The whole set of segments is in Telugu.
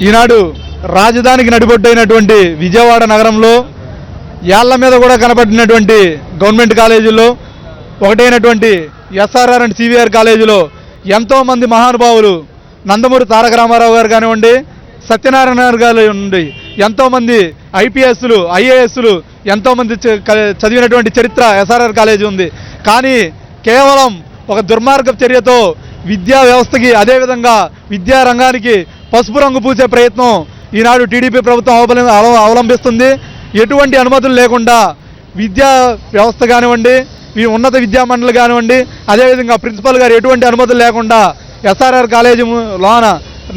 ఈనాడు రాజధానికి నడిబొట్టైనటువంటి విజయవాడ నగరంలో యాళ్ల మీద కూడా కనపడినటువంటి గవర్నమెంట్ కాలేజీల్లో ఒకటైనటువంటి ఎస్ఆర్ఆర్ అండ్ సివిఆర్ కాలేజీలో ఎంతోమంది మహానుభావులు నందమూరి తారక రామారావు గారు కానివ్వండి, సత్యనారాయణ గారు నుండి ఎంతోమంది ఐపీఎస్లు ఐఏఎస్లు ఎంతోమంది చదివినటువంటి చరిత్ర ఎస్ఆర్ఆర్ కాలేజీ ఉంది. కానీ కేవలం ఒక దుర్మార్గ చర్యతో విద్యా వ్యవస్థకి అదేవిధంగా విద్యా రంగానికి పసుపు రంగు పూసే ప్రయత్నం ఈనాడు టీడీపీ ప్రభుత్వం అవలంబిస్తుంది. ఎటువంటి అనుమతులు లేకుండా విద్యా వ్యవస్థ కానివ్వండి, ఈ ఉన్నత విద్యా మండలి కానివ్వండి, అదేవిధంగా ప్రిన్సిపల్ గారు ఎటువంటి అనుమతులు లేకుండా ఎస్ఆర్ఆర్ కాలేజీ లోన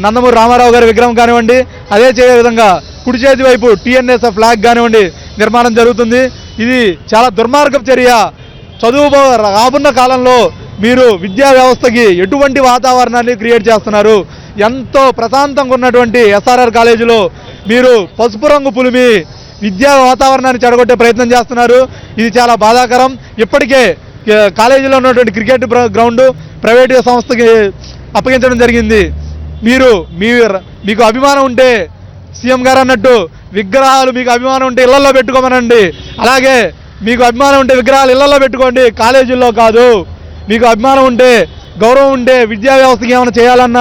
నందమూరి రామారావు గారి విగ్రహం కానివ్వండి, అదే విధంగా కుడి చేతి వైపు టీఎన్ఎస్ ఫ్లాగ్ కానివ్వండి నిర్మాణం జరుగుతుంది. ఇది చాలా దుర్మార్గపు చర్య. రాబోన్న కాలంలో మీరు విద్యా వ్యవస్థకి ఎటువంటి వాతావరణాన్ని క్రియేట్ చేస్తున్నారు? ఎంతో ప్రశాంతంగా ఉన్నటువంటి ఎస్ఆర్ఆర్ కాలేజీలో మీరు పసుపు రంగు పులిమి విద్యా వాతావరణాన్ని చెడగొట్టే ప్రయత్నం చేస్తున్నారు. ఇది చాలా బాధాకరం. ఇప్పటికే కాలేజీలో ఉన్నటువంటి క్రికెట్ గ్రౌండ్ ప్రైవేట్ సంస్థకి అప్పగించడం జరిగింది. మీకు అభిమానం ఉంటే సీఎం గారు అన్నట్టు విగ్రహాలు మీకు అభిమానం ఉంటే ఇళ్లలో పెట్టుకోమనండి. అలాగే మీకు అభిమానం ఉంటే విగ్రహాలు ఇళ్లలో పెట్టుకోండి, కాలేజీల్లో కాదు. మీకు అభిమానం ఉంటే, గౌరవం ఉంటే, విద్యా వ్యవస్థకి ఏమైనా చేయాలన్న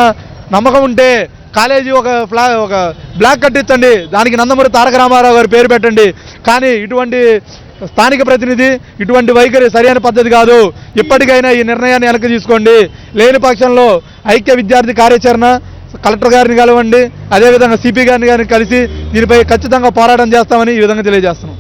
నమ్మకం ఉంటే కాలేజీ ఒక బ్లాక్ కట్టించండి, దానికి నందమూరి తారక రామారావు గారి పేరు పెట్టండి. కానీ ఇటువంటి స్థానిక ప్రతినిధి ఇటువంటి వైఖరి సరైన పద్ధతి కాదు. ఇప్పటికైనా ఈ నిర్ణయాన్ని వెనక్కి తీసుకోండి. లేని పక్షంలో ఐక్య విద్యార్థి కార్యాచరణ కలెక్టర్ గారిని కలవండి, అదేవిధంగా సిపి గారిని కలిసి దీనిపై ఖచ్చితంగా పోరాటం చేస్తామని ఈ విధంగా తెలియజేస్తున్నాం.